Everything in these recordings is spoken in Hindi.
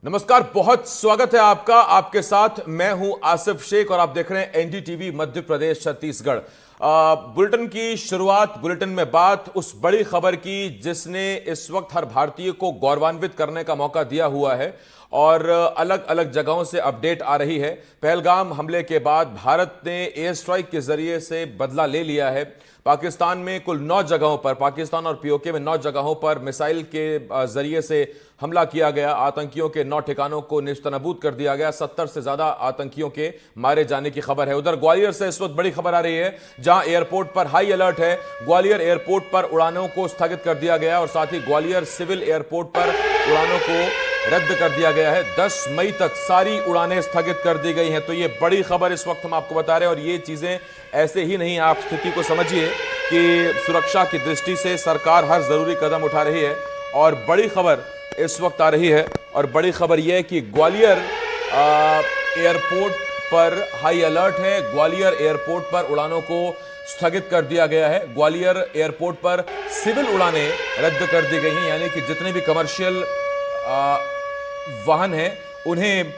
नमस्कार, बहुत स्वागत है आपका। आपके साथ मैं हूं आसिफ शेख और आप देख रहे हैं एनडीटीवी मध्य प्रदेश छत्तीसगढ़। बुलेटिन की शुरुआत, बुलेटिन में बात उस बड़ी खबर की जिसने इस वक्त हर भारतीय को गौरवान्वित करने का मौका दिया हुआ है और अलग अलग जगहों से अपडेट आ रही है। पहलगाम हमले के बाद भारत ने एयर स्ट्राइक के जरिए से बदला ले लिया है। पाकिस्तान में कुल 9 जगहों पर, पाकिस्तान और पीओके में 9 जगहों पर मिसाइल के जरिए से हमला किया गया। आतंकियों के 9 ठिकानों को नेस्तनाबूद कर दिया गया। 70 से ज्यादा आतंकियों के मारे जाने की खबर है। उधर ग्वालियर से इस वक्त बड़ी खबर आ रही है, जहां एयरपोर्ट पर हाई अलर्ट है। ग्वालियर एयरपोर्ट पर उड़ानों को स्थगित कर दिया गया और साथ ही ग्वालियर सिविल एयरपोर्ट पर उड़ानों को रद्द कर दिया गया है। 10 मई तक सारी उड़ानें स्थगित कर दी गई हैं। तो ये बड़ी खबर इस वक्त हम आपको बता रहे हैं और ये चीजें ऐसे ही नहीं। आप स्थिति को समझिए कि सुरक्षा की दृष्टि से सरकार हर जरूरी कदम उठा रही है और बड़ी खबर इस वक्त आ रही है। और बड़ी खबर यह है कि ग्वालियर एयरपोर्ट पर हाई अलर्ट है। ग्वालियर एयरपोर्ट पर उड़ानों को स्थगित कर दिया गया है। ग्वालियर एयरपोर्ट पर सिविल उड़ानें रद्द कर दी गई हैं, यानी कि जितने भी कमर्शियल वाहन हैं उन्हें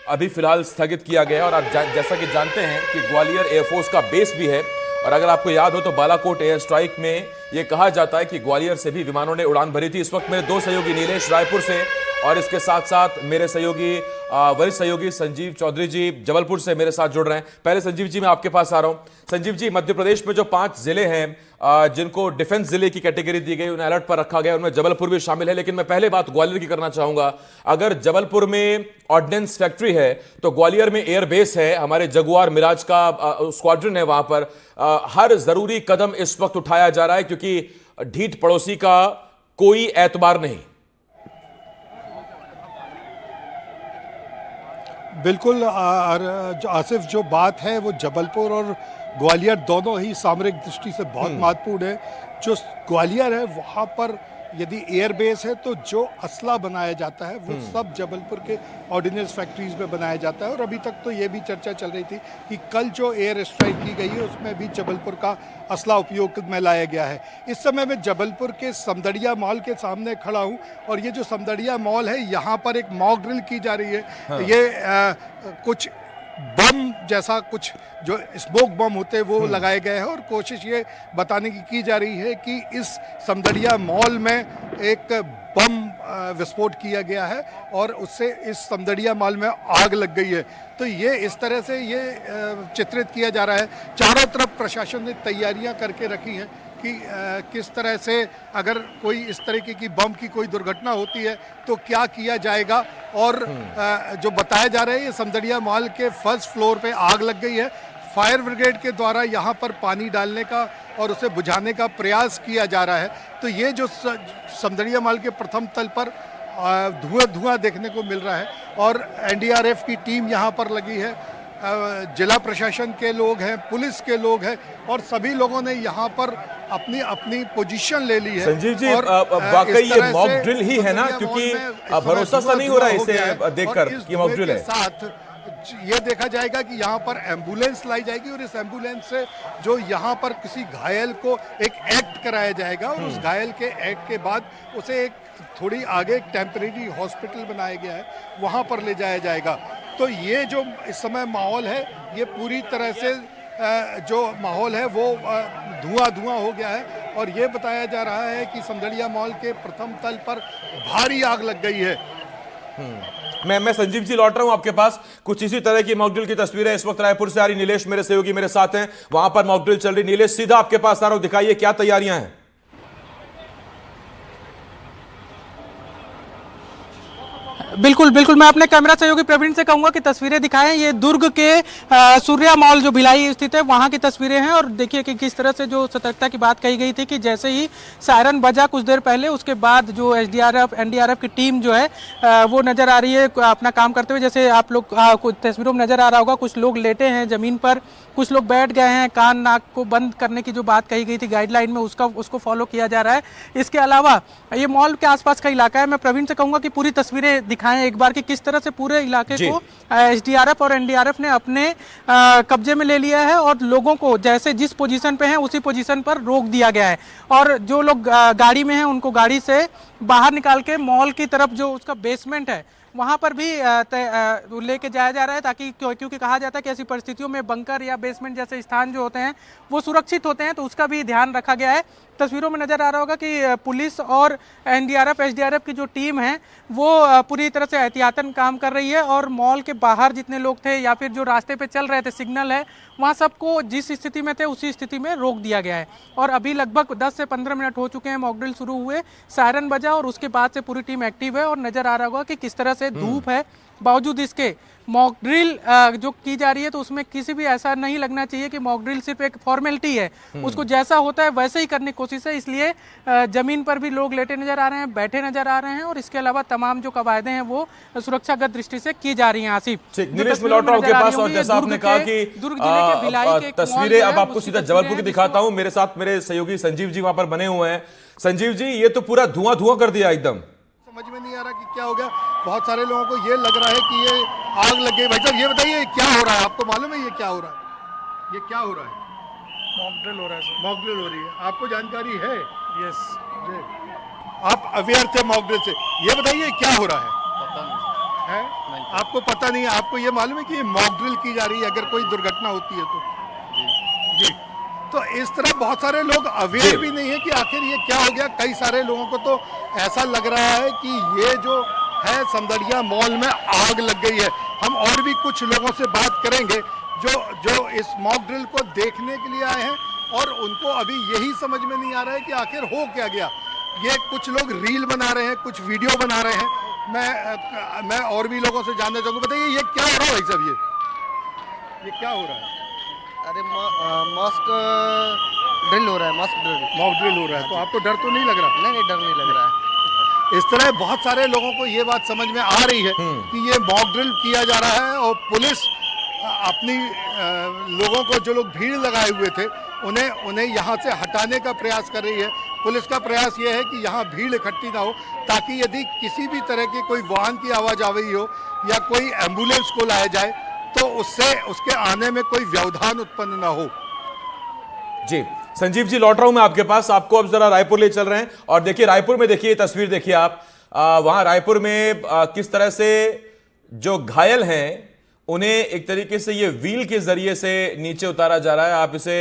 अभी फिलहाल स्थगित किया गया है। और आप जैसा कि जानते हैं कि ग्वालियर एयरफोर्स का बेस भी है। और अगर आपको याद हो तो बालाकोट एयर स्ट्राइक में यह कहा जाता है कि ग्वालियर से भी विमानों ने उड़ान भरी थी। इस वक्त मेरे 2 सहयोगी नीलेश रायपुर से और इसके साथ साथ मेरे सहयोगी वरिष्ठ सहयोगी संजीव चौधरी जी जबलपुर से मेरे साथ जुड़ रहे हैं। पहले संजीव जी मैं आपके पास आ रहा हूं। संजीव जी, मध्य प्रदेश में जो 5 जिले हैं जिनको डिफेंस जिले की कैटेगरी दी गई, उन्हें अलर्ट पर रखा गया, उनमें जबलपुर भी शामिल है। लेकिन मैं पहले बात ग्वालियर की करना चाहूंगा। अगर जबलपुर में ऑर्डिनेंस फैक्ट्री है तो ग्वालियर में एयर बेस है, हमारे जगुआर मिराज का स्क्वाड्रन है। वहां पर हर जरूरी कदम इस वक्त उठाया जा रहा है क्योंकि ढीठ पड़ोसी का कोई एतबार नहीं। बिल्कुल आसिफ, जो बात है वो जबलपुर और ग्वालियर दोनों ही सामरिक दृष्टि से बहुत महत्वपूर्ण है। जो ग्वालियर है वहाँ पर यदि एयर बेस है तो जो असला बनाया जाता है वो सब जबलपुर के ऑर्डिनेंस फैक्ट्रीज में बनाया जाता है। और अभी तक तो ये भी चर्चा चल रही थी कि कल जो एयर स्ट्राइक की गई है उसमें भी जबलपुर का असला उपयोग में लाया गया है। इस समय मैं जबलपुर के समदड़िया मॉल के सामने खड़ा हूँ और ये जो समदड़िया मॉल है यहाँ पर एक मॉक ड्रिल की जा रही है। हाँ। ये कुछ बम जैसा कुछ जो स्मोक बम होते हैं वो लगाए गए हैं और कोशिश ये बताने की जा रही है कि इस समदड़िया मॉल में एक बम विस्फोट किया गया है और उससे इस समदड़िया मॉल में आग लग गई है। तो ये इस तरह से ये चित्रित किया जा रहा है। चारों तरफ प्रशासन ने तैयारियां करके रखी हैं कि किस तरह से अगर कोई इस तरीके की बम की कोई दुर्घटना होती है तो क्या किया जाएगा। और जो बताया जा रहा है ये समदड़िया मॉल के फर्स्ट फ्लोर पे आग लग गई है। फायर ब्रिगेड के द्वारा यहाँ पर पानी डालने का और उसे बुझाने का प्रयास किया जा रहा है। तो ये जो समदड़िया मॉल के प्रथम तल पर धुआं देखने को मिल रहा है और एनडीआरएफ की टीम यहाँ पर लगी है, जिला प्रशासन के लोग हैं, पुलिस के लोग हैं और सभी लोगों ने यहाँ पर अपनी अपनी पोजीशन ले ली है। संजीव जी, वाकई ये मॉक ड्रिल ही है ना, क्योंकि भरोसा सा नहीं हो रहा है इसे देखकर कि मॉक ड्रिल है। साथ ये देखा जाएगा कि यहाँ पर एम्बुलेंस लाई जाएगी और इस एम्बुलेंस से जो यहाँ पर किसी घायल को एक एक्ट कराया जाएगा और उस घायल के एक्ट के बाद उसे एक थोड़ी आगे टेम्परेरी हॉस्पिटल बनाया गया है, वहाँ पर ले जाया जाएगा। तो ये जो इस समय माहौल है ये पूरी तरह से जो माहौल है वो धुआं हो गया है और ये बताया जा रहा है कि समदड़िया मॉल के प्रथम तल पर भारी आग लग गई है। मैं संजीव जी लौट रहा हूं आपके पास। कुछ इसी तरह की मॉकड्रिल की तस्वीरें इस वक्त रायपुर से आ रही। नीलेश मेरे सहयोगी मेरे साथ हैं, वहां पर मॉकड्रिल चल रही। नीलेश, सीधा आपके पास आ रहा हूं, दिखाइए क्या तैयारियां हैं। बिल्कुल बिल्कुल, मैं अपने कैमरा सहयोगी प्रवीण से कहूंगा कि तस्वीरें दिखाएं। ये दुर्ग के सूर्या मॉल जो भिलाई स्थित है वहां की तस्वीरें हैं और देखिए कि किस तरह से जो सतर्कता की बात कही गई थी कि जैसे ही सायरन बजा कुछ देर पहले उसके बाद जो एनडीआरएफ की टीम जो है वो नजर आ रही है अपना काम करते हुए। जैसे आप लोग कुछ तस्वीरों में नजर आ रहा होगा, कुछ लोग लेटे हैं जमीन पर कुछ लोग बैठ गए हैं, कान नाक को बंद करने की जो बात कही गई थी गाइडलाइन में उसको फॉलो किया जा रहा है। इसके अलावा ये मॉल के आसपास का इलाका है। मैं प्रवीण से कहूँगा कि पूरी तस्वीरें दिखाएं एक बार कि किस तरह से पूरे इलाके को एसडीआरएफ और एनडीआरएफ ने अपने कब्जे में ले लिया है और लोगों को जैसे जिस पोजीशन पे हैं उसी पोजीशन पर रोक दिया गया है। और जो लोग गाड़ी में हैं उनको गाड़ी से बाहर निकाल के मॉल की तरफ जो उसका बेसमेंट है वहाँ पर भी लेके जाया जा रहा है, ताकि क्योंकि कहा जाता है कि ऐसी परिस्थितियों में बंकर या बेसमेंट जैसे स्थान जो होते हैं वो सुरक्षित होते हैं, तो उसका भी ध्यान रखा गया है। तस्वीरों में नज़र आ रहा होगा कि पुलिस और एनडीआरएफ एसडीआरएफ की जो टीम है वो पूरी तरह से एहतियातन काम कर रही है और मॉल के बाहर जितने लोग थे या फिर जो रास्ते पे चल रहे थे, सिग्नल है वहाँ सबको जिस स्थिति में थे उसी स्थिति में रोक दिया गया है। और अभी लगभग 10 से 15 मिनट हो चुके हैं मॉक ड्रिल शुरू हुए, सायरन बजा और उसके बाद से पूरी टीम एक्टिव है और नज़र आ रहा होगा कि किस तरह से धूप है, बावजूद इसके मॉक ड्रिल जो की जा रही है तो उसमें किसी भी ऐसा नहीं लगना चाहिए कि मॉक ड्रिल सिर्फ एक फॉर्मेलिटी है, उसको जैसा होता है वैसे ही करने की कोशिश है। इसलिए जमीन पर भी लोग लेटे नजर आ रहे हैं, बैठे नजर आ रहे हैं और इसके अलावा तमाम जो कवायदे हैं वो सुरक्षागत दृष्टि से की जा रही हैं। आसिफ, नीलेश, मैं लौट रहा हूं आपके पास और जैसा आपने कहा कि दुर्ग जिले के भिलाई के तस्वीरें अब आपको सीधा जबलपुर की दिखाता हूं। मेरे साथ मेरे सहयोगी संजीव जी वहां पर बने हुए हैं। संजीव जी, ये तो पूरा धुआं धुआं कर दिया एकदम, समझ में नहीं आ रहा कि क्या हो गया। बहुत सारे लोगों को ये लग रहा है कि ये आग लग गई। भाई साहब ये बताइए क्या हो रहा है, आपको मालूम है ये क्या हो रहा है? ये क्या हो रहा है? मॉक ड्रिल हो रहा है सर। मॉक ड्रिल हो रही है, आपको जानकारी है? यस जी, आप अवेयर थे मॉक ड्रिल से। ये बताइए क्या हो रहा है? पता नहीं है नहीं। आपको पता नहीं है? आपको ये मालूम है कि मॉक ड्रिल की जा रही है अगर कोई दुर्घटना होती है तो? जी, तो इस तरह बहुत सारे लोग अवेयर भी नहीं है कि आखिर ये क्या हो गया। कई सारे लोगों को तो ऐसा लग रहा है कि ये जो है समदड़िया मॉल में आग लग गई है। हम और भी कुछ लोगों से बात करेंगे जो इस मॉक ड्रिल को देखने के लिए आए हैं और उनको अभी यही समझ में नहीं आ रहा है कि आखिर हो क्या गया। ये कुछ लोग रील बना रहे हैं, कुछ वीडियो बना रहे हैं। मैं और भी लोगों से जानना चाहूँगा, बताइए ये क्या हो रहा है भाई साहब? ये क्या हो रहा है? अरे मास्क ड्रिल हो रहा है, मास्क ड्रिल। मॉक ड्रिल हो रहा है, तो आपको डर तो नहीं लग रहा? नहीं डर नहीं लग रहा है। इस तरह बहुत सारे लोगों को ये बात समझ में आ रही है कि ये मॉक ड्रिल किया जा रहा है और पुलिस अपनी लोगों को, जो लोग भीड़ लगाए हुए थे, उन्हें यहाँ से हटाने का प्रयास कर रही है। पुलिस का प्रयास ये है कि यहाँ भीड़ इकट्ठी ना हो, ताकि यदि किसी भी तरह की कोई वाहन की आवाज़ आ रही हो या कोई एम्बुलेंस को लाया जाए तो उससे उसके आने में कोई व्यवधान उत्पन्न ना हो। जी संजीव जी, लौट रहा हूं मैं आपके पास। आपको अब जरा रायपुर ले चल रहे हैं और देखिए रायपुर में, देखिए तस्वीर देखिए आप, वहां रायपुर में किस तरह से जो घायल हैं उन्हें एक तरीके से ये व्हील के जरिए से नीचे उतारा जा रहा है। आप इसे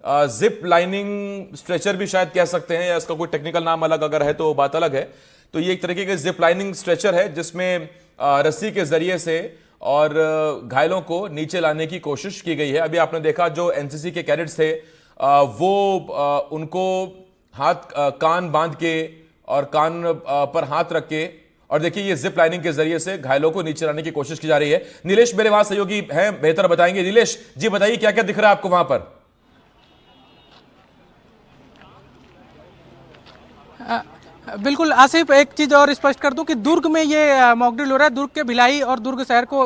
जिप लाइनिंग स्ट्रेचर भी शायद कह सकते हैं, या इसका कोई टेक्निकल नाम अलग अगर है तो बात अलग है। तो ये एक तरीके का जिप लाइनिंग स्ट्रेचर है जिसमें रस्सी के जरिए से और घायलों को नीचे लाने की कोशिश की गई है। अभी आपने देखा जो एनसीसी के कैडेट्स थे वो उनको हाथ कान बांध के और कान पर हाथ रख के, और देखिए ये जिप लाइनिंग के जरिए से घायलों को नीचे लाने की कोशिश की जा रही है। नीलेश मेरे वहां सहयोगी हैं, बेहतर बताएंगे। नीलेश जी बताइए क्या क्या दिख रहा है आपको वहां पर? बिल्कुल आसिफ, एक चीज और स्पष्ट कर दूं कि दुर्ग में ये मॉक ड्रिल हो रहा है। दुर्ग के भिलाई और दुर्ग शहर को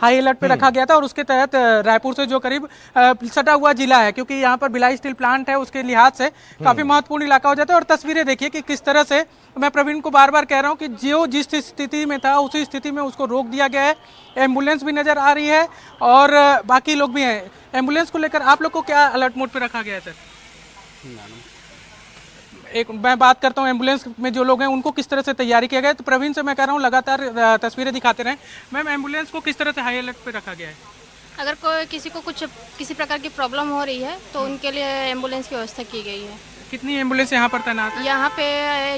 हाई अलर्ट पे रखा गया था और उसके तहत रायपुर से जो करीब सटा हुआ जिला है, क्योंकि यहाँ पर भिलाई स्टील प्लांट है, उसके लिहाज से काफी महत्वपूर्ण इलाका हो जाता है। और तस्वीरें देखिए कि किस तरह से, मैं प्रवीण को बार बार कह रहा हूँ कि जो जिस स्थिति में था उसी स्थिति में उसको रोक दिया गया है। एम्बुलेंस भी नजर आ रही है और बाकी लोग भी हैं। एम्बुलेंस को लेकर आप लोग को क्या अलर्ट मोड पे रखा गया है सर? एक मैं बात करता हूँ एम्बुलेंस में जो लोग हैं उनको किस तरह से तैयारी किया गया है। तो प्रवीण से मैं कह रहा हूँ लगातार तस्वीरें दिखाते रहें। मैम, एम्बुलेंस को किस तरह से हाई अलर्ट पे रखा गया है? अगर कोई किसी प्रकार की प्रॉब्लम हो रही है तो उनके लिए एम्बुलेंस की व्यवस्था की गई है। कितनी एम्बुलेंस यहाँ पर तैनात है? यहाँ पे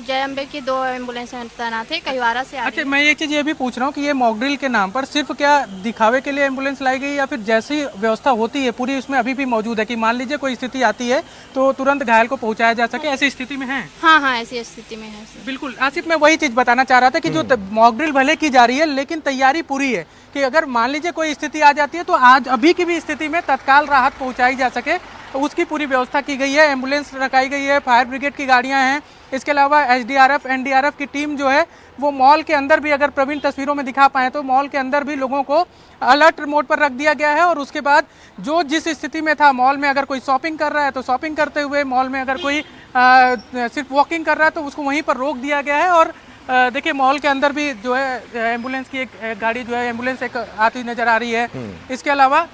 जय अम्बे की 2 एम्बुलेंस तैनात है, कहिवारा से आ रही अच्छा, मैं एक चीज़ ये भी पूछ रहा हूँ कि ये मॉक ड्रिल के नाम पर सिर्फ क्या दिखावे के लिए एम्बुलेंस लाई गई, या फिर जैसी व्यवस्था होती है पूरी उसमें अभी भी मौजूद है कि मान लीजिए कोई स्थिति आती है तो तुरंत घायल को पहुँचाया जा सके, ऐसी स्थिति में है? हाँ, ऐसी स्थिति में है सर। बिल्कुल आसिफ, मैं वही चीज़ बताना चाह रहा था कि जो मॉक ड्रिल भले की जा रही है लेकिन तैयारी पूरी है कि अगर मान लीजिए कोई स्थिति आ जाती है तो आज अभी की भी स्थिति में तत्काल राहत पहुँचाई जा सके, तो उसकी पूरी व्यवस्था की गई है। एम्बुलेंस रखाई गई है, फायर ब्रिगेड की गाड़ियां हैं इसके अलावा एसडीआरएफ एनडीआरएफ की टीम जो है वो मॉल के अंदर भी, अगर प्रवीण तस्वीरों में दिखा पाए तो मॉल के अंदर भी लोगों को अलर्ट मोड पर रख दिया गया है। और उसके बाद जो जिस स्थिति में था, मॉल में अगर कोई शॉपिंग कर रहा है तो शॉपिंग करते हुए, मॉल में अगर कोई सिर्फ वॉकिंग कर रहा है तो उसको वहीं पर रोक दिया गया है। और देखिए मॉल के अंदर भी जो है एम्बुलेंस की एक गाड़ी जो है, एम्बुलेंस एक आती नजर आ रही है। इसके अलावा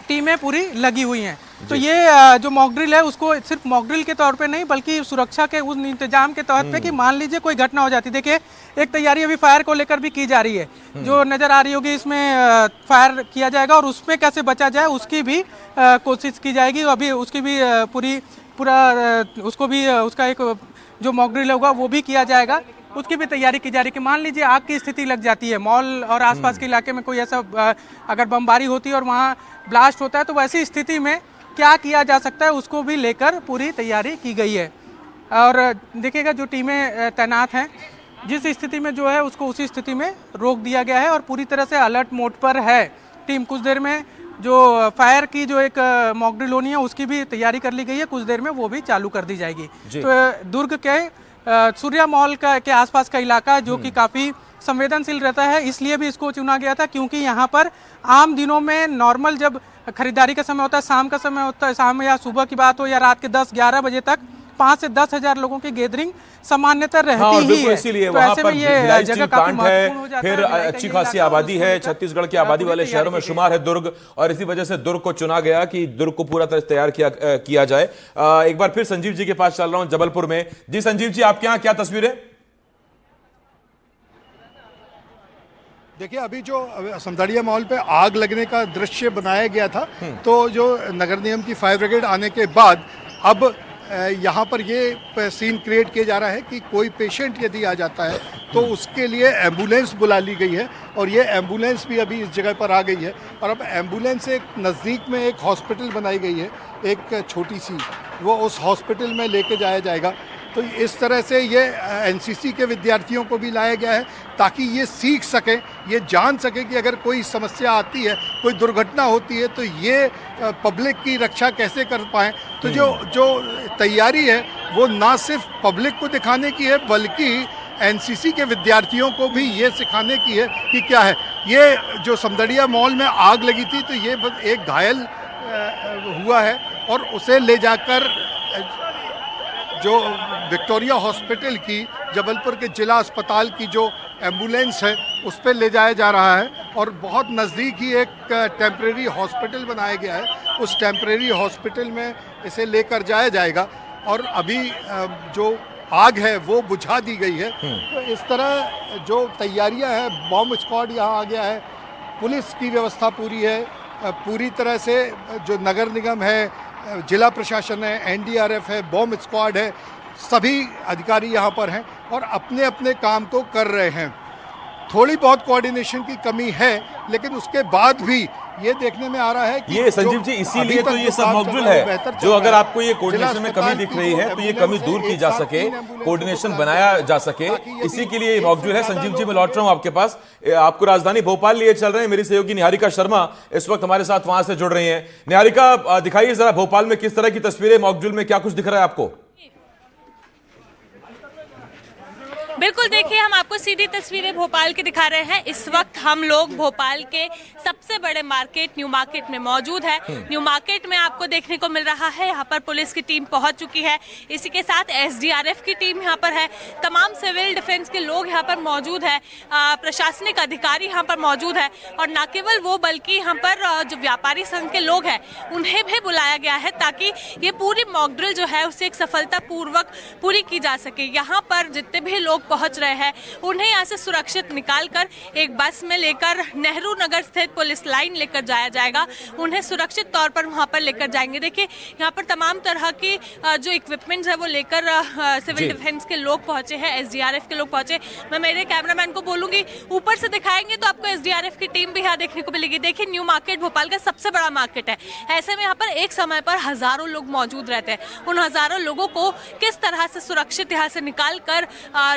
टीमें पूरी लगी हुई हैं। तो ये जो मॉक ड्रिल है उसको सिर्फ मॉक ड्रिल के तौर पे नहीं बल्कि सुरक्षा के उस इंतजाम के तहत पे कि मान लीजिए कोई घटना हो जाती। देखिए एक तैयारी अभी फायर को लेकर भी की जा रही है, जो नज़र आ रही होगी इसमें फायर किया जाएगा और उसमें कैसे बचा जाए उसकी भी कोशिश की जाएगी। अभी उसकी भी उसका एक जो मॉक ड्रिल होगा वो भी किया जाएगा, उसकी भी तैयारी की जा रही है कि मान लीजिए आग की स्थिति लग जाती है, मॉल और आसपास के इलाके में कोई ऐसा अगर बमबारी होती है और वहाँ ब्लास्ट होता है तो वैसी स्थिति में क्या किया जा सकता है उसको भी लेकर पूरी तैयारी की गई है। और देखिएगा जो टीमें तैनात हैं, जिस स्थिति में जो है उसको उसी स्थिति में रोक दिया गया है और पूरी तरह से अलर्ट मोड पर है टीम। कुछ देर में जो फायर की जो एक मॉक ड्रिल होनी है उसकी भी तैयारी कर ली गई है, कुछ देर में वो भी चालू कर दी जाएगी। तो दुर्ग के सूर्या मॉल के आसपास का इलाका जो कि काफ़ी संवेदनशील रहता है, इसलिए भी इसको चुना गया था क्योंकि यहाँ पर आम दिनों में नॉर्मल जब खरीदारी का समय होता है, शाम का समय होता है, शाम या सुबह की बात हो या रात के 10-11 बजे तक 5 से 10 हजार लोगों की गैदरिंग सामान्यतः रहती ही है। इसीलिए तो वहाँ ऐसे पर में ये जगह काफी प्लांट महत्वपूर्ण हो है, जाता फिर है। अच्छी खासी आबादी है, छत्तीसगढ़ की आबादी वाले शहरों में शुमार है दुर्ग, और इसी वजह से दुर्ग को चुना गया कि दुर्ग को पूरा तरह से तैयार किया जाए। एक बार फिर संजीव जी के पास चल रहा हूं जबलपुर में। जी संजीव जी, आपके यहाँ क्या तस्वीरें? देखिए अभी जो समदड़िया मॉल पे आग लगने का दृश्य बनाया गया था, तो जो नगर निगम की फायर ब्रिगेड आने के बाद अब यहाँ पर ये सीन क्रिएट किया जा रहा है कि कोई पेशेंट यदि आ जाता है तो उसके लिए एम्बुलेंस बुला ली गई है और ये एम्बुलेंस भी अभी इस जगह पर आ गई है। और अब एम्बुलेंस एक नज़दीक में एक हॉस्पिटल बनाई गई है, एक छोटी सी, वो उस हॉस्पिटल में लेके जाया जाएगा। तो इस तरह से ये एनसीसी के विद्यार्थियों को भी लाया गया है ताकि ये सीख सकें, ये जान सकें कि अगर कोई समस्या आती है, कोई दुर्घटना होती है तो ये पब्लिक की रक्षा कैसे कर पाएँ। तो जो तैयारी है वो ना सिर्फ पब्लिक को दिखाने की है बल्कि एनसीसी के विद्यार्थियों को भी ये सिखाने की है कि क्या है। ये जो समदड़िया मॉल में आग लगी थी तो ये एक घायल हुआ है और उसे ले जाकर जो विक्टोरिया हॉस्पिटल की, जबलपुर के जिला अस्पताल की जो एम्बुलेंस है उस पर ले जाया जा रहा है और बहुत नज़दीक ही एक टेम्परेरी हॉस्पिटल बनाया गया है, उस टेम्परेरी हॉस्पिटल में इसे लेकर जाया जाएगा। और अभी जो आग है वो बुझा दी गई है। तो इस तरह जो तैयारियां हैं, बॉम्ब स्क्वाड यहाँ आ गया है, पुलिस की व्यवस्था पूरी है, पूरी तरह से जो नगर निगम है, जिला प्रशासन है, एनडीआरएफ है, बॉम्ब स्क्वाड है, सभी अधिकारी यहाँ पर हैं और अपने अपने काम को कर रहे हैं। थोड़ी बहुत कोऑर्डिनेशन की कमी है लेकिन उसके बाद भी ये देखने में आ रहा है कि ये संजीव जी इसीलिए तो ये सब मॉक ड्रिल है, जो अगर आपको ये कोऑर्डिनेशन में कमी दिख रही है तो ये कमी दूर की जा सके, कोऑर्डिनेशन बनाया जा सके, इसी के लिए ये मॉक ड्रिल है। संजीव जी मैं लौट रहा हूं आपके पास, आपको राजधानी भोपाल लिए चल रहे हैं। मेरी सहयोगी निहारिका शर्मा इस वक्त हमारे साथ वहां से जुड़ रही हैं। निहारिका, दिखाइए जरा भोपाल में किस तरह की तस्वीरें, मॉक ड्रिल में क्या कुछ दिख रहा है आपको? बिल्कुल, देखिए हम आपको सीधी तस्वीरें भोपाल की दिखा रहे हैं। इस वक्त हम लोग भोपाल के सबसे बड़े मार्केट न्यू मार्केट में मौजूद है। न्यू मार्केट में आपको देखने को मिल रहा है यहाँ पर पुलिस की टीम पहुँच चुकी है, इसी के साथ एसडीआरएफ की टीम यहाँ पर है, तमाम सिविल डिफेंस के लोग यहाँ पर मौजूद है, प्रशासनिक अधिकारी यहाँ पर मौजूद है और न केवल वो बल्कि यहाँ पर जो व्यापारी संघ के लोग हैं उन्हें भी बुलाया गया है ताकि ये पूरी मॉक ड्रिल जो है उसे एक सफलतापूर्वक पूरी की जा सके। यहाँ पर जितने भी लोग पहुंच रहे हैं उन्हें यहाँ से सुरक्षित निकालकर एक बस में लेकर नेहरू नगर स्थित पुलिस लाइन लेकर जाया जाएगा, उन्हें सुरक्षित तौर पर वहां पर लेकर जाएंगे। देखिए यहाँ पर तमाम तरह की जो इक्विपमेंट्स है वो लेकर सिविल डिफेंस के लोग पहुंचे हैं, एसडीआरएफ के लोग पहुंचे। मैं मेरे कैमरामैन को बोलूंगी ऊपर से दिखाएंगे तो आपको एसडीआरएफ की टीम भी यहाँ देखने को मिलेगी। देखिए न्यू मार्केट भोपाल का सबसे बड़ा मार्केट है, ऐसे में यहाँ पर एक समय पर हजारों लोग मौजूद रहते हैं। उन हजारों लोगों को किस तरह से सुरक्षित यहाँ से निकाल कर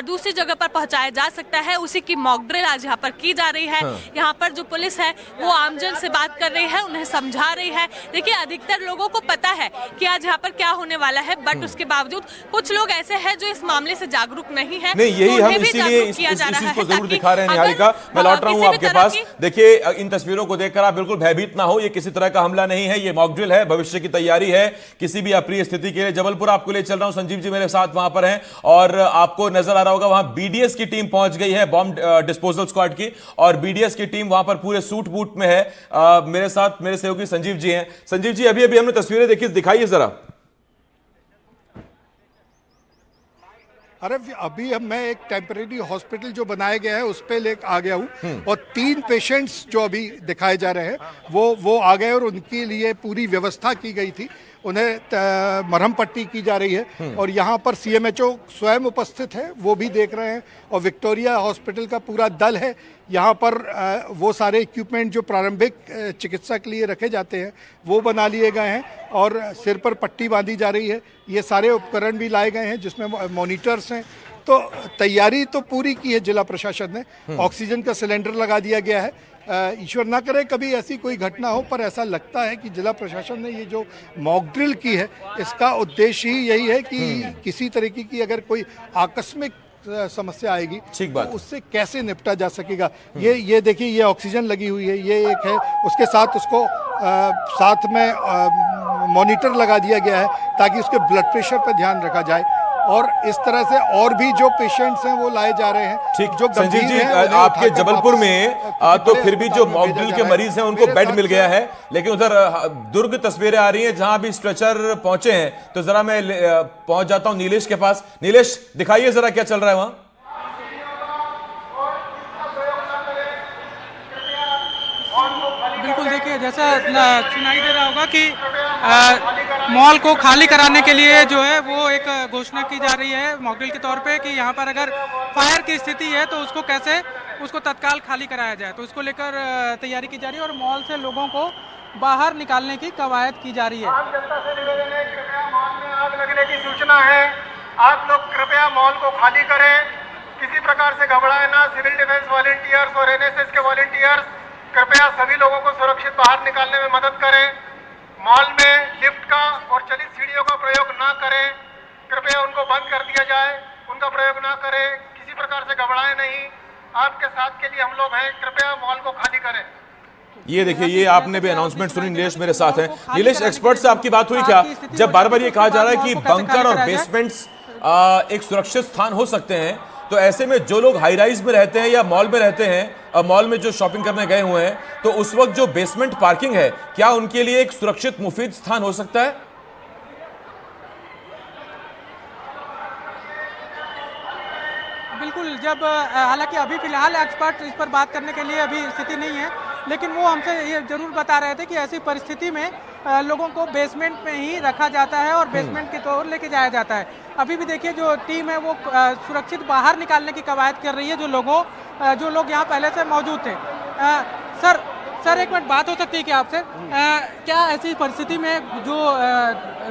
दूसरी दूसरी जगह पर पहुंचाया जा सकता है, उसी की मॉक ड्रिल आज यहाँ पर की जा रही है। यहाँ पर जो पुलिस है वो आमजन से बात कर रही है, उन्हें समझा रही है। देखिए, अधिकतर लोगों को पता है कि आज यहाँ पर क्या होने वाला है, बट उसके बावजूद कुछ लोग ऐसे हैं जो इस मामले से जागरूक नहीं है। नहीं, यही हम इसीलिए इस चीज को जरूर दिखा रहे हैं। निहारिका, मैं लौट रहा हूं आपके पास। देखिए, इन तस्वीरों को देखकर आप बिल्कुल भयभीत ना हो, ये किसी तरह का हमला नहीं है, ये मॉक ड्रिल है, भविष्य की तैयारी है किसी भी अप्रिय स्थिति के लिए। जबलपुर आपको ले चल रहा हूं, संजीव जी मेरे साथ वहां पर हैं और आपको नजर आ रहा होगा वहां बीडीएस की टीम पहुंच गई है, बॉम्ब डिस्पोजल स्क्वाड की, और बीडीएस की टीम वहां पर पूरे सूट बूट में है। मेरे साथ मेरे सहयोगी संजीव जी हैं। संजीव जी, अभी अभी हमने तस्वीरें देखी, दिखाइए जरा। अरे अभी मैं एक टेम्परेरी हॉस्पिटल जो बनाया गया है उस पे ले आ गया हूँ और 3 पेशेंट्स जो अभी दिखाए जा रहे हैं वो आ गए और उनके लिए पूरी व्यवस्था की गई थी। उन्हें मरहम पट्टी की जा रही है और यहाँ पर सीएमएचओ स्वयं उपस्थित है, वो भी देख रहे हैं, और विक्टोरिया हॉस्पिटल का पूरा दल है। यहाँ पर वो सारे इक्विपमेंट जो प्रारंभिक चिकित्सा के लिए रखे जाते हैं वो बना लिए गए हैं और सिर पर पट्टी बांधी जा रही है। ये सारे उपकरण भी लाए गए हैं जिसमें मॉनिटर्स हैं। तो तैयारी तो पूरी की है जिला प्रशासन ने। ऑक्सीजन का सिलेंडर लगा दिया गया है। ईश्वर ना करे कभी ऐसी कोई घटना हो, पर ऐसा लगता है कि जिला प्रशासन ने ये जो मॉक ड्रिल की है इसका उद्देश्य ही यही है कि किसी तरीके की अगर कोई आकस्मिक समस्या आएगी तो उससे कैसे निपटा जा सकेगा। ये देखिए, ये ऑक्सीजन लगी हुई है, ये एक है, उसके साथ उसको साथ में मॉनिटर लगा दिया गया है ताकि उसके ब्लड प्रेशर पर ध्यान रखा जाए। और इस तरह से और भी जो पेशेंट्स हैं वो लाए जा रहे हैं। ठीक, जो संजीव जी, हैं, आपके जबलपुर में तो फिर भी जो मॉक ड्रिल के मरीज हैं उनको बेड मिल गया है, लेकिन उधर दुर्ग तस्वीरें आ रही हैं जहां भी स्ट्रेचर पहुंचे हैं। तो जरा मैं पहुंच जाता हूं नीलेश के पास। नीलेश, दिखाइए जरा क्या चल रहा है वहां। बिल्कुल, देखिए, जैसा सुनाई दे रहा होगा कि मॉल को खाली कराने के लिए जो है वो एक घोषणा की जा रही है मॉक ड्रिल के तौर पे कि यहाँ पर अगर फायर की स्थिति है तो उसको तत्काल खाली कराया जाए। तो इसको लेकर तैयारी की जा रही है और मॉल से लोगों को बाहर निकालने की कवायद की जा रही है। आम जनता से निवेदन है, कृपया मॉल में आग लगने की सूचना है, आप लोग कृपया मॉल को खाली करें, किसी प्रकार से घबराए ना। सिविल डिफेंस वॉलेंटियर्स और एनएसएस के वॉलेंटियर्स कृपया सभी लोगों को सुरक्षित बाहर निकालने में मदद करें। मॉल में लिफ्ट का और चलित सीढ़ियों का प्रयोग ना करें, कृपया उनको बंद कर दिया जाए, उनका प्रयोग ना करें, किसी प्रकार से घबराए नहीं, आपके साथ के लिए हम लोग हैं, कृपया मॉल को खाली करें। ये देखिए, ये आपने भी अनाउंसमेंट सुनी। नीलेश मेरे साथ है। नीलेश, एक्सपर्ट से आपकी बात हुई क्या? जब बार बार ये कहा जा रहा है कि बंकर और बेसमेंट्स एक सुरक्षित स्थान हो सकते हैं, तो ऐसे में जो लोग हाई राइज में रहते हैं या मॉल में रहते हैं, मॉल में जो शॉपिंग करने गए हुए हैं, तो उस वक्त जो बेसमेंट पार्किंग है, क्या उनके लिए एक सुरक्षित मुफीद स्थान हो सकता है? बिल्कुल, जब हालांकि अभी फिलहाल एक्सपर्ट इस पर बात करने के लिए अभी स्थिति नहीं है, लेकिन वो हमसे ये जरूर बता रहे थे कि ऐसी परिस्थिति में लोगों को बेसमेंट में ही रखा जाता है और बेसमेंट की ओर लेके जाया जाता है। अभी भी देखिए, जो टीम है वो सुरक्षित बाहर निकालने की कवायद कर रही है जो लोग यहाँ पहले से मौजूद थे। सर, एक मिनट बात हो सकती है क्या आपसे? क्या ऐसी परिस्थिति में जो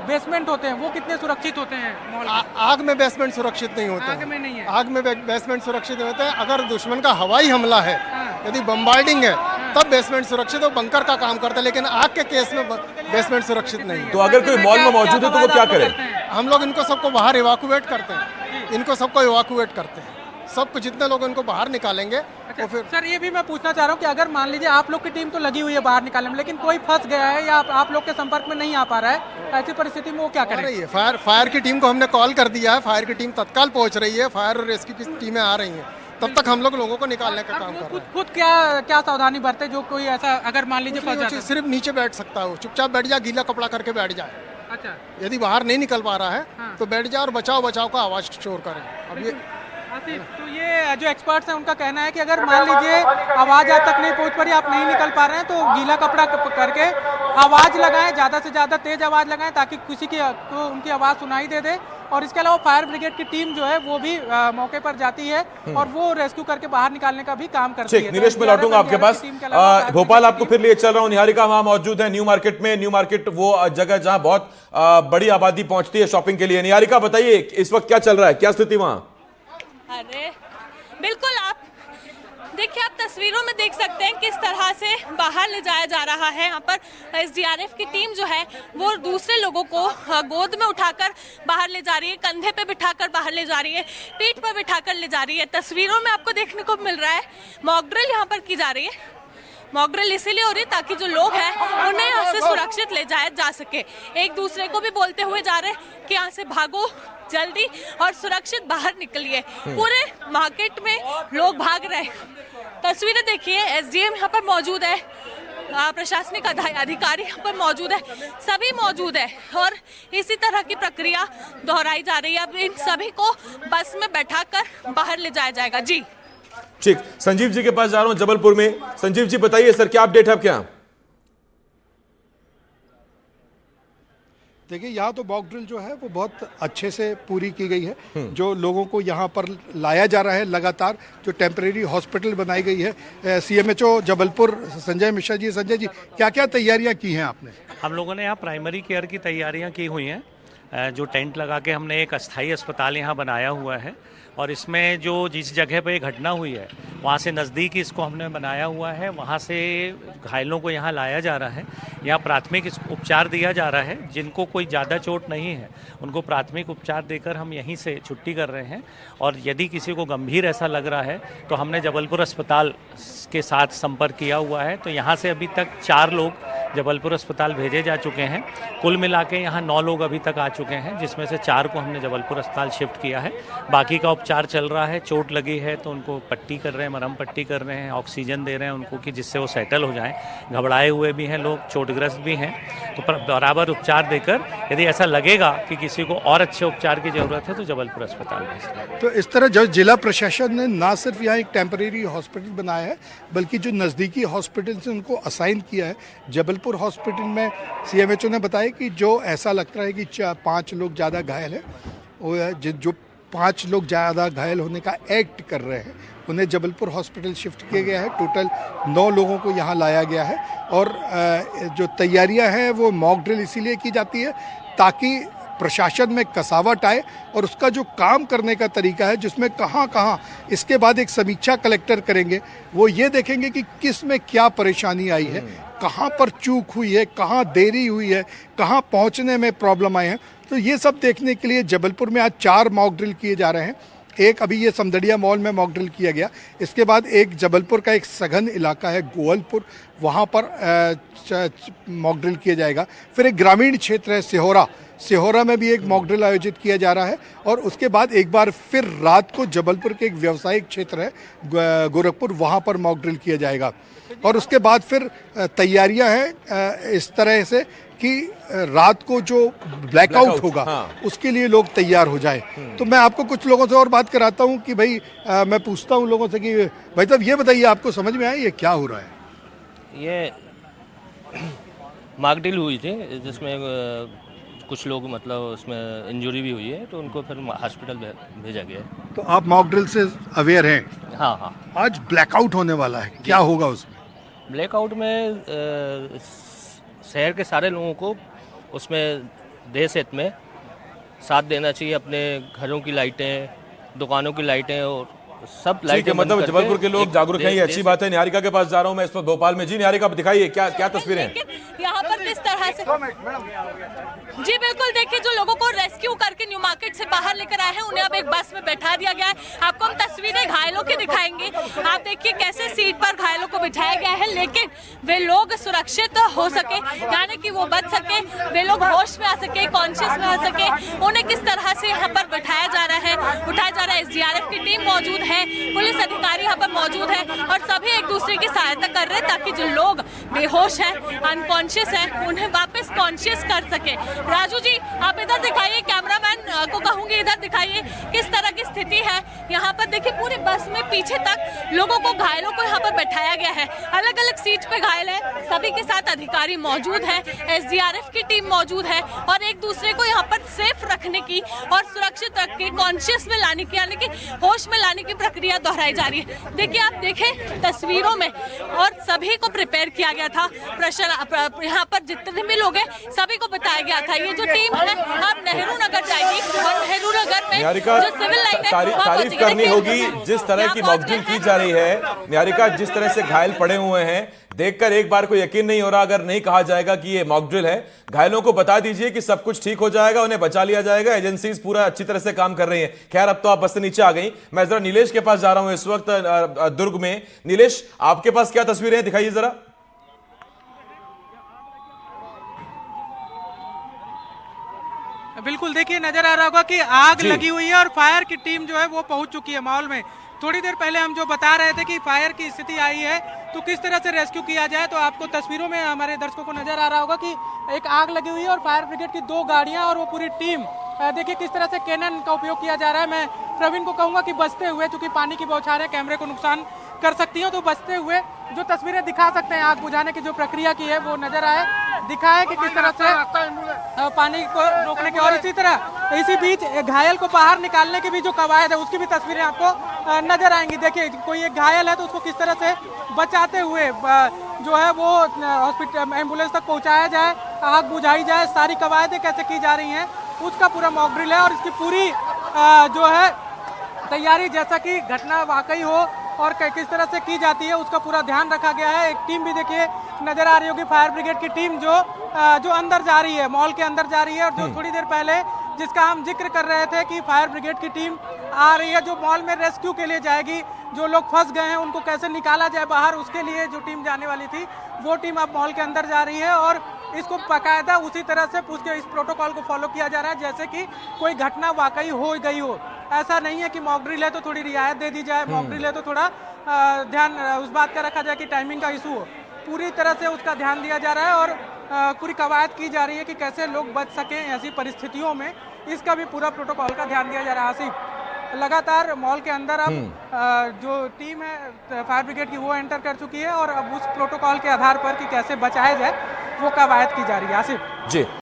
बेसमेंट होते हैं वो कितने सुरक्षित होते हैं मॉल में? आग में बेसमेंट सुरक्षित नहीं होते। आग में नहीं है। आग में बेसमेंट सुरक्षित नहीं होते हैं। अगर दुश्मन का हवाई हमला है, यदि बम्बार्डिंग है, तब बेसमेंट सुरक्षित हो, बंकर का काम करता है, लेकिन आग के केस में बेसमेंट सुरक्षित नहीं है। तो अगर कोई मॉल में मौजूद है तो वो क्या करे? हम लोग इनको सबको बाहर इवाकुएट करते हैं, इनको सबको इवाकुएट करते हैं, सबको जितने लोग इनको बाहर निकालेंगे। अच्छा, फिर सर, ये भी मैं पूछना चाह रहा हूँ कि अगर मान लीजिए आप लोग की टीम तो लगी हुई है बाहर निकालने में, लेकिन कोई फंस गया है या आप लोग के संपर्क में नहीं आ पा रहा है, ऐसी परिस्थिति में वो क्या करें? फायर की टीम को हमने कॉल कर दिया है, फायर की टीम तत्काल पहुंच रही है, फायर और रेस्क्यू की टीमें आ रही हैं, तब तक हम लोगों को निकालने का काम कर रहे हैं। खुद क्या सावधानी बरते जो कोई ऐसा अगर मान लीजिए फंस जाता है? सिर्फ नीचे बैठ सकता है, चुपचाप बैठ जाए, गीला कपड़ा करके बैठ जाए। अच्छा, यदि बाहर नहीं निकल पा रहा है तो बैठ जाए और बचाव का आवाज शोर करें। अब ये तो ये जो एक्सपर्ट्स हैं उनका कहना है कि अगर मान लीजिए आवाज आप तक नहीं पहुंच पा रही, आप नहीं निकल पा रहे हैं, तो गीला कपड़ा करके आवाज लगाएं, ज्यादा से ज्यादा तेज आवाज लगाएं ताकि किसी की को उनकी आवाज सुनाई दे। और इसके अलावा फायर ब्रिगेड की टीम जो है वो भी मौके पर जाती है और वो रेस्क्यू करके बाहर निकालने का भी काम करती है। नीलेश, मैं लौटूंगा आपके पास। भोपाल आपको फिर लिए चल रहा हूं। निहारिका वहां मौजूद है न्यू मार्केट में। न्यू मार्केट वो जगह जहां बहुत बड़ी आबादी पहुंचती है शॉपिंग के लिए। निहारिका, बताइए इस वक्त क्या चल रहा है, क्या स्थिति वहां? अरे बिल्कुल, आप देखिए, आप तस्वीरों में देख सकते हैं किस तरह से बाहर ले जाया जा रहा है। यहाँ पर एसडीआरएफ की टीम जो है वो दूसरे लोगों को गोद में उठाकर बाहर ले जा रही है, कंधे पे बिठाकर बाहर ले जा रही है, पीठ पर बिठाकर ले जा रही है। तस्वीरों में आपको देखने को मिल रहा है मॉक ड्रिल यहाँ पर की जा रही है। मॉक ड्रिल इसीलिए हो रही है ताकि जो लोग हैं उन्हें यहाँ से सुरक्षित ले जाया जा सके। एक दूसरे को भी बोलते हुए जा रहे हैं कि यहाँ से भागो जल्दी और सुरक्षित बाहर निकलिए। पूरे मार्केट में लोग भाग रहे हैं। तस्वीरें देखिए, एसडीएम यहाँ पर मौजूद है, प्रशासनिक अधिकारी यहाँ पर मौजूद है, सभी मौजूद है और इसी तरह की प्रक्रिया दोहराई जा रही है। अब इन सभी को बस में बैठाकर बाहर ले जाया जाएगा। जी ठीक, संजीव जी के पास जा रहा हूं जबलपुर में। संजीव जी बताइए सर, क्या अपडेट है आपके यहाँ? देखिए, यहाँ तो मॉक ड्रिल जो है वो बहुत अच्छे से पूरी की गई है। जो लोगों को यहाँ पर लाया जा रहा है लगातार, जो टेम्परेरी हॉस्पिटल बनाई गई है। सीएमएचओ जबलपुर संजय मिश्रा जी, संजय जी क्या क्या तैयारियाँ की हैं आपने? हम लोगों ने यहाँ प्राइमरी केयर की तैयारियाँ की हुई हैं। जो टेंट लगा के हमने एक अस्थाई अस्पताल यहाँ बनाया हुआ है और इसमें जो जिस जगह पे घटना हुई है वहाँ से नज़दीक इसको हमने बनाया हुआ है। वहाँ से घायलों को यहाँ लाया जा रहा है, यहाँ प्राथमिक उपचार दिया जा रहा है। जिनको कोई ज़्यादा चोट नहीं है उनको प्राथमिक उपचार देकर हम यहीं से छुट्टी कर रहे हैं। और यदि किसी को गंभीर ऐसा लग रहा है तो हमने जबलपुर अस्पताल के साथ संपर्क किया हुआ है। तो यहाँ से अभी तक 4 लोग जबलपुर अस्पताल भेजे जा चुके हैं। कुल मिला के यहाँ 9 लोग अभी तक आ चुके हैं, जिसमें से 4 को हमने जबलपुर अस्पताल शिफ्ट किया है। बाकी का उपचार चल रहा है। चोट लगी है तो उनको पट्टी कर रहे हैं, मरहम पट्टी कर रहे हैं, ऑक्सीजन दे रहे हैं उनको कि जिससे वो सेटल हो जाएं। घबराए हुए भी हैं लोग, चोटग्रस्त भी हैं, तो बराबर उपचार देकर यदि ऐसा लगेगा कि किसी को और अच्छे उपचार की ज़रूरत है तो जबलपुर अस्पताल भेज दें। तो इस तरह जो जिला प्रशासन ने ना सिर्फ यहाँ एक टेम्परेरी हॉस्पिटल बनाया है बल्कि जो नज़दीकी हॉस्पिटल से उनको असाइन किया है। जबलपुर हॉस्पिटल में सीएमएचओ ने बताया कि जो ऐसा लगता है कि 5 लोग ज़्यादा घायल हैं, जो 5 लोग ज़्यादा घायल होने का एक्ट कर रहे हैं उन्हें जबलपुर हॉस्पिटल शिफ्ट किया गया है। टोटल 9 लोगों को यहाँ लाया गया है। और जो तैयारियाँ हैं वो मॉक ड्रिल इसीलिए की जाती है ताकि प्रशासन में कसावट आए और उसका जो काम करने का तरीका है, जिसमें कहाँ कहाँ इसके बाद एक समीक्षा कलेक्टर करेंगे, वो ये देखेंगे कि किस में क्या परेशानी आई है, कहाँ पर चूक हुई है, कहाँ देरी हुई है, कहाँ पहुँचने में प्रॉब्लम आए हैं। तो ये सब देखने के लिए जबलपुर में आज 4 मॉक ड्रिल किए जा रहे हैं। एक अभी ये समदड़िया मॉल में मॉक ड्रिल किया गया। इसके बाद एक जबलपुर का एक सघन इलाका है गोवलपुर, वहाँ पर मॉक ड्रिल किया जाएगा। फिर एक ग्रामीण क्षेत्र है सिहोरा में भी एक मॉक ड्रिल आयोजित किया जा रहा है। और उसके बाद एक बार फिर रात को जबलपुर के एक व्यावसायिक क्षेत्र है गोरखपुर, वहाँ पर मॉक ड्रिल किया जाएगा। और उसके बाद फिर तैयारियां हैं इस तरह से कि रात को जो ब्लैकआउट होगा उसके लिए लोग तैयार हो जाए। तो मैं आपको कुछ लोगों से और बात कराता हूं कि भाई मैं पूछता हूं लोगों से कि भाई साहब ये बताइए, आपको समझ में आया ये क्या हो रहा है? ये मॉक ड्रिल हुई थी जिसमें कुछ लोग मतलब उसमें इंजरी भी हुई है, तो उनको फिर हॉस्पिटल भेजा गया है। तो आप मॉक ड्रिल से अवेयर हैं? हाँ हाँ। आज ब्लैकआउट होने वाला है, क्या होगा उसमें? ब्लैकआउट में शहर के सारे लोगों को उसमें देश हित में साथ देना चाहिए। अपने घरों की लाइटें, दुकानों की लाइटें और सब लाइटें, मतलब जबलपुर के लोग जागरूक हैं, ये अच्छी बात है। निहारिका के पास जा रहा हूं मैं इस वक्त भोपाल में। जी निहारिका, दिखाइए क्या क्या तस्वीरें हैं यहाँ पर किस तरह से। जी बिल्कुल, देखिए जो लोगों को रेस्क्यू करके न्यू मार्केट से बाहर लेकर आए हैं उन्हें अब एक बस में बैठा दिया गया है। आपको हम तस्वीरें घायलों की दिखाएंगे। आप देखिए कैसे सीट पर घायलों को बिठाया गया है, लेकिन वे लोग सुरक्षित हो सके, यानी कि वो बच सके, वे लोग होश में आ सके, कॉन्शियस में आ सके। उन्हें किस तरह से यहाँ पर बैठाया जा रहा है, उठाया जा रहा है। एसडीआरएफ की टीम मौजूद है, पुलिस अधिकारी यहाँ पर मौजूद है और सभी एक दूसरे की सहायता कर रहे हैं ताकि जो लोग बेहोश हैं, अनकॉन्शियस हैं, उन्हें वापस कॉन्शियस कर सके। राजू जी आप इधर दिखाइए, कैमरामैन को कहूंगी इधर दिखाइए किस तरह की स्थिति है यहाँ पर। देखिए पूरी बस में पीछे तक लोगों को, घायलों को यहाँ पर बैठाया गया है। अलग अलग सीट पे घायल है, सभी के साथ अधिकारी मौजूद है, एसडीआरएफ की टीम मौजूद है और एक दूसरे को यहाँ पर सेफ रखने की और सुरक्षित रख के कॉन्शियस में लाने की, यानी कि होश में लाने की प्रक्रिया दोहराई जा रही है। देखिए आप देखें तस्वीरों में, और सभी को प्रिपेयर किया गया था। यहाँ पर जितने भी लोग हैं सभी को बताया गया था। ये जो टीम है अब नेहरू नगर जाएगी नेहरू नगर में निहारिका, जो सिविल लाइन है वहाँ तारीफ पहुंची है। करनी देखिए, होगी जिस तरह यहाँ की पहुंच मॉकड्रिल गए की हैं। जा रही है। निहारिका, जिस तरह से घायल पड़े हुए हैं, देखकर एक बार को यकीन नहीं हो रहा अगर नहीं कहा जाएगा कि ये मॉकड्रिल है। घायलों को बता दीजिए कि सब कुछ ठीक हो जाएगा, उन्हें बचा लिया जाएगा। एजेंसीज पूरा अच्छी तरह से काम कर रही हैं। खैर, अब तो आप बस से नीचे आ गई। मैं जरा नीलेश के पास जा रहा हूं इस वक्त दुर्ग में। नीलेश, आपके पास क्या तस्वीरें हैं, दिखाइए जरा। बिल्कुल, देखिए नजर आ रहा होगा कि आग जी। लगी हुई है और फायर की टीम जो है वो पहुंच चुकी है मॉल में। थोड़ी देर पहले हम जो बता रहे थे कि फायर की स्थिति आई है तो किस तरह से रेस्क्यू किया जाए, तो आपको तस्वीरों में हमारे दर्शकों को नजर आ रहा होगा कि एक आग लगी हुई है और फायर ब्रिगेड की 2 गाड़ियां और वो पूरी टीम, देखिए किस तरह से कैनन का उपयोग किया जा रहा है। मैं प्रवीण को कहूंगा कि बचते हुए, चूंकि पानी की बौछारें कैमरे को नुकसान कर सकती हो, तो बचते हुए जो तस्वीरें दिखा सकते हैं आग बुझाने की जो प्रक्रिया की है वो नजर आए, दिखाए कि किस तरह से पानी को रोकने की। और इसी बीच घायल को बाहर निकालने की भी जो कवायद है उसकी भी तस्वीरें आपको नजर आएंगी। देखिए, कोई एक घायल है तो उसको किस तरह से बचाते हुए जो है वो हॉस्पिटल एम्बुलेंस तक पहुंचाया जाए, आग बुझाई जाए, सारी कवायदें कैसे की जा रही हैं उसका पूरा मॉकड्रिल है। और इसकी पूरी जो है तैयारी, जैसा कि घटना वाकई हो और किस तरह से की जाती है उसका पूरा ध्यान रखा गया है। एक टीम भी देखिए नजर आ रही होगी, फायर ब्रिगेड की टीम जो अंदर जा रही है, मॉल के अंदर जा रही है। और जो थोड़ी देर पहले जिसका हम जिक्र कर रहे थे कि फायर ब्रिगेड की टीम आ रही है जो मॉल में रेस्क्यू के लिए जाएगी, जो लोग फंस गए हैं उनको कैसे निकाला जाए बाहर, उसके लिए जो टीम जाने वाली थी वो टीम अब मॉल के अंदर जा रही है। और इसको बाकायदा उसी तरह से इस प्रोटोकॉल को फॉलो किया जा रहा है जैसे कि कोई घटना वाकई हो गई हो। ऐसा नहीं है कि मॉकड्रिल है तो थोड़ी रियायत दे दी जाए, मॉकड्रिल है तो थोड़ा ध्यान उस बात का रखा जाए कि टाइमिंग का इशू हो। पूरी तरह से उसका ध्यान दिया जा रहा है और पूरी कवायद की जा रही है कि कैसे लोग बच सकें ऐसी परिस्थितियों में, इसका भी पूरा प्रोटोकॉल का ध्यान दिया जा रहा है। आसिफ, लगातार मॉल के अंदर अब जो टीम है फायर ब्रिगेड की वो एंटर कर चुकी है और अब उस प्रोटोकॉल के आधार पर कि कैसे बचाया जाए वो कवायद की जा रही है। आसिफ जी।